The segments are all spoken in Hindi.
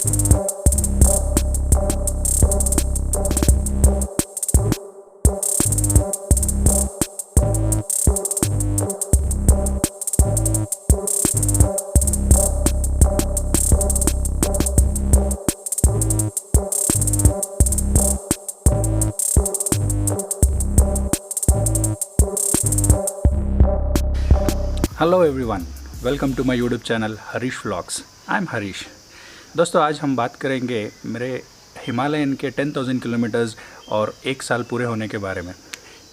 Hello everyone, welcome to my YouTube channel Harish vlogs. I am Harish. दोस्तों, आज हम बात करेंगे मेरे हिमालयन के 10,000 किलोमीटर्स और 1 साल पूरे होने के बारे में।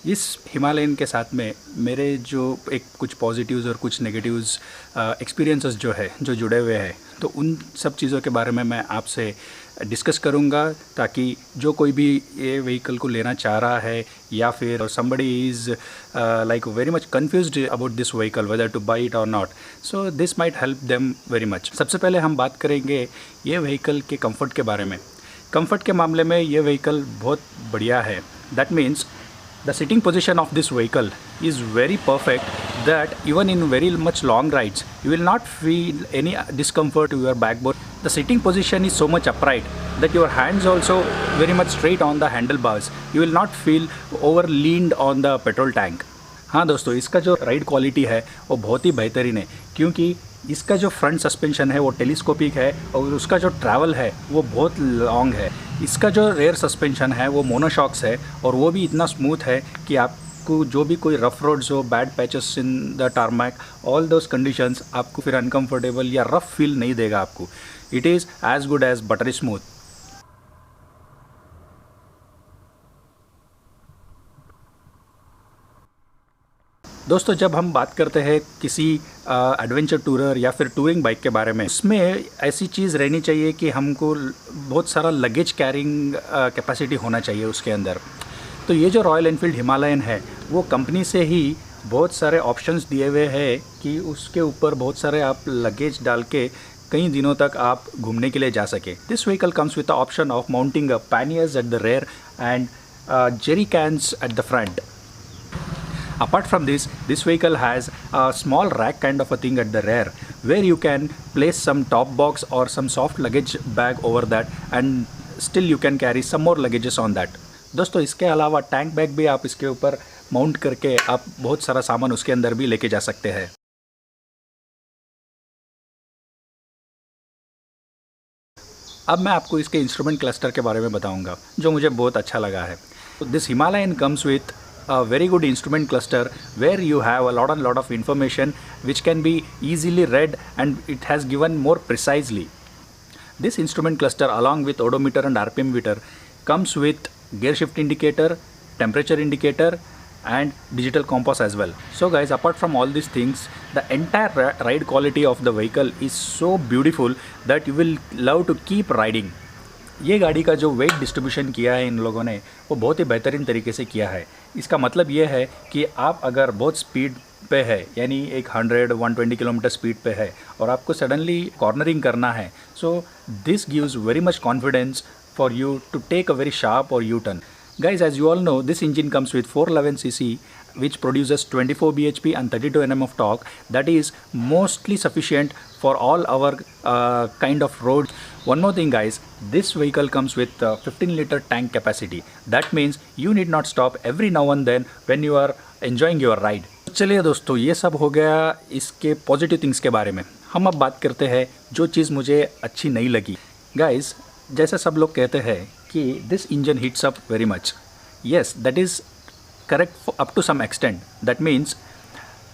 इस हिमालयन के साथ में मेरे जो कुछ पॉजिटिव्स और कुछ नेगेटिव्स एक्सपीरियंसेस जो जुड़े हुए हैं, तो उन सब चीज़ों के बारे में मैं आपसे डिस्कस करूंगा, ताकि जो कोई भी ये व्हीकल को लेना चाह रहा है या फिर somebody is like very much confused about this vehicle whether to buy it or not, so this might help them very much। सबसे पहले हम बात करेंगे ये व्हीकल के कंफर्ट के बारे में। कंफर्ट के मामले में ये व्हीकल बहुत बढ़िया है। That means the sitting position of this vehicle is very perfect, that even in very much long rides you will not feel any discomfort to your backbone. The sitting position is so much upright that your hands also very much straight on the handlebars. You will not feel over leaned on the petrol tank. हाँ दोस्तों, इसका जो राइड क्वालिटी है वो बहुत ही बेहतरीन है, क्योंकि इसका जो फ्रंट सस्पेंशन है वो टेलीस्कोपिक है और उसका जो ट्रैवल है वो बहुत लॉन्ग है। इसका जो रेयर सस्पेंशन है वो मोनोशॉक्स है और वो भी इतना स्मूथ है कि आपको जो भी कोई रफ रोड्स हो, bad patches in the tarmac, all those conditions आपको फिर अनकंफर्टेबल या रफ फील नहीं देगा आपको। It is as good as buttery smooth. दोस्तों, जब हम बात करते हैं किसी एडवेंचर टूरर या फिर टूरिंग बाइक के बारे में, इसमें ऐसी चीज़ रहनी चाहिए कि हमको बहुत सारा लगेज कैरिंग कैपेसिटी होना चाहिए उसके अंदर। तो ये जो रॉयल एनफील्ड हिमालयन है वो कंपनी से ही बहुत सारे ऑप्शंस दिए हुए हैं कि उसके ऊपर बहुत सारे आप लगेज डाल के कई दिनों तक आप घूमने के लिए जा सके। This vehicle comes with the option of mounting a panniers at the rear end jerry cans at the front. Apart from this vehicle has a small rack kind of a thing at the rear, where you can place some top box or some soft luggage bag over that, and still you can carry some more luggages on that। दोस्तों, इसके अलावा टैंक बैग भी आप इसके ऊपर माउंट करके आप बहुत सारा सामान उसके अंदर भी लेके जा सकते हैं। अब मैं आपको इसके इंस्ट्रूमेंट क्लस्टर के बारे में बताऊंगा, जो मुझे बहुत अच्छा लगा है। This Himalayan comes with a very good instrument cluster where you have a lot of information which can be easily read, and it has given more precisely. This instrument cluster along with odometer and RPM meter comes with gear shift indicator, temperature indicator and digital compass as well. So guys, apart from all these things, the entire ride quality of the vehicle is so beautiful that you will love to keep riding। ये गाड़ी का जो वेट डिस्ट्रीब्यूशन किया है इन लोगों ने वो बहुत ही बेहतरीन तरीके से किया है। इसका मतलब ये है कि आप अगर बहुत स्पीड पे है, यानी एक 100-120 किलोमीटर स्पीड पे है और आपको सडनली कॉर्नरिंग करना है, so this gives very much confidence for you to take a very sharp और U turn. Guys, as you all know, this engine comes with 411cc which produces 24 bhp and 32 Nm of torque. That is mostly sufficient for all our kind of roads. One more thing guys, this vehicle comes with 15-liter tank capacity. That means you need not stop every now and then when you are enjoying your ride. चलिए दोस्तों, ये सब हो गया इसके पॉजिटिव थिंग्स के बारे में। हम अब बात करते हैं जो चीज़ मुझे अच्छी नहीं लगी। गाइस, जैसे सब लोग कहते हैं कि this engine heats up very much. Yes, that is correct up to some extent. That means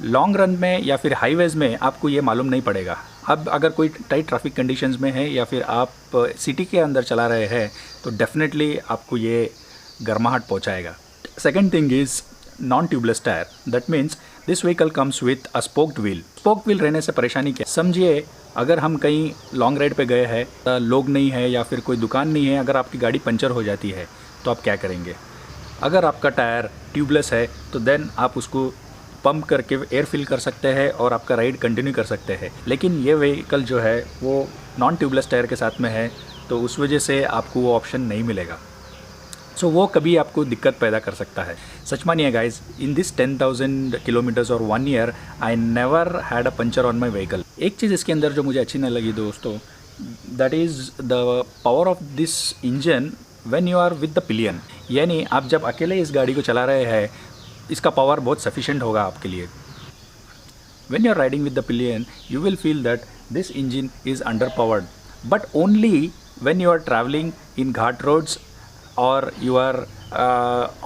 long run में या फिर हाईवेज़ में आपको ये मालूम नहीं पड़ेगा। अब अगर कोई टाइट ट्रैफिक कंडीशंस में है या फिर आप सिटी के अंदर चला रहे हैं तो डेफिनेटली आपको ये गर्माहट पहुँचाएगा। Second thing is non tubeless tyre. That means this vehicle comes with a spoked wheel. Spoked wheel रहने से परेशानी क्या, समझिए अगर हम कहीं लॉन्ग राइड पे गए हैं, लोग नहीं है या फिर कोई दुकान नहीं है, अगर आपकी गाड़ी पंचर हो जाती है तो आप क्या करेंगे? अगर आपका टायर ट्यूबलेस है तो देन आप उसको पंप करके एयर फिल कर सकते हैं और आपका राइड कंटिन्यू कर सकते हैं। लेकिन ये व्हीकल जो है वो नॉन ट्यूबलेस टायर के साथ में है, तो उस वजह से आपको वो ऑप्शन नहीं मिलेगा। सो वो कभी आपको दिक्कत पैदा कर सकता है। सच मानिए गाइज, इन दिस 10,000 किलोमीटर्स और 1 year I never had a puncture on my vehicle. एक चीज़ इसके अंदर जो मुझे अच्छी नहीं लगी दोस्तों, that is the power of this engine when you are with the pillion. यानी आप जब अकेले इस गाड़ी को चला रहे हैं, इसका पावर बहुत सफिशेंट होगा आपके लिए। When you are riding with the pillion, you will feel that this engine is underpowered, but only when you are traveling in ghat roads or you are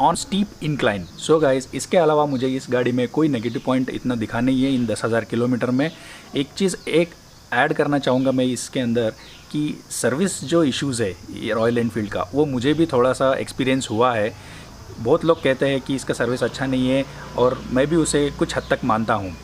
on steep incline. So guys, इसके अलावा मुझे इस गाड़ी में कोई नेगेटिव पॉइंट इतना दिखा नहीं है इन 10,000 किलोमीटर में। एक चीज़ एक ऐड करना चाहूँगा मैं इसके अंदर कि सर्विस जो इश्यूज़ है रॉयल एनफील्ड का, वो मुझे भी थोड़ा सा एक्सपीरियंस हुआ है। बहुत लोग कहते हैं कि इसका सर्विस अच्छा नहीं है और मैं भी उसे कुछ हद तक मानता हूँ।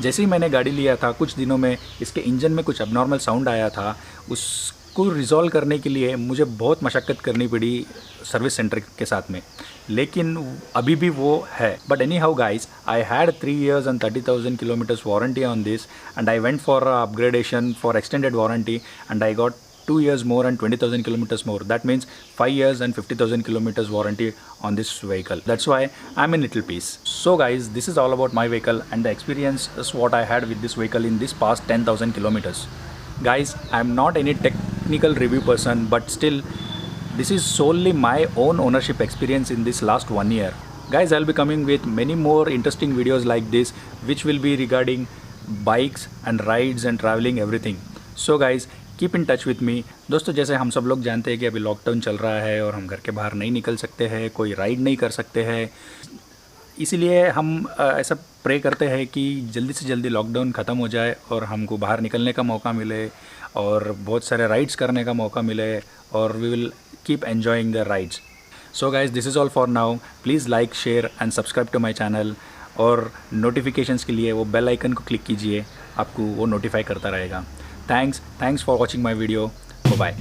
जैसे ही मैंने गाड़ी लिया था, कुछ दिनों में इसके इंजन में कुछ अबनॉर्मल साउंड आया था। उसको रिज़ॉल्व करने के लिए मुझे बहुत मशक्क़त करनी पड़ी सर्विस सेंटर के साथ में, लेकिन अभी भी वो है। But any how guys, I had 3 years and 30,000 kilometers warranty on this, and I went for upgradation for extended warranty, and I got 2 years more and 20,000 kilometers more. That means 5 years and 50,000 kilometers warranty on this vehicle. That's why I'm in little peace. So guys, this is all about my vehicle and the experience is what I had with this vehicle in this past 10,000 kilometers. Guys, I'm not any technical review person, but still this is solely my own ownership experience in this last 1 year. Guys, I'll be coming with many more interesting videos like this, which will be regarding bikes and rides and traveling everything. So guys, keep in touch with me. दोस्तों, जैसे हम सब लोग जानते हैं कि अभी लॉकडाउन चल रहा है और हम घर के बाहर नहीं निकल सकते हैं, कोई राइड नहीं कर सकते हैं, इसीलिए हम ऐसा प्रे करते हैं कि जल्दी से जल्दी लॉकडाउन ख़त्म हो जाए और हमको बाहर निकलने का मौका मिले और बहुत सारे राइड्स करने का मौका मिले और we will keep enjoying the rides. So guys, this is all for now. Please like, share and subscribe to my channel, और नोटिफिकेशंस के लिए वो बेल आइकन को क्लिक कीजिए, आपको वो नोटिफाई करता रहेगा। Thanks for watching my video. Bye bye.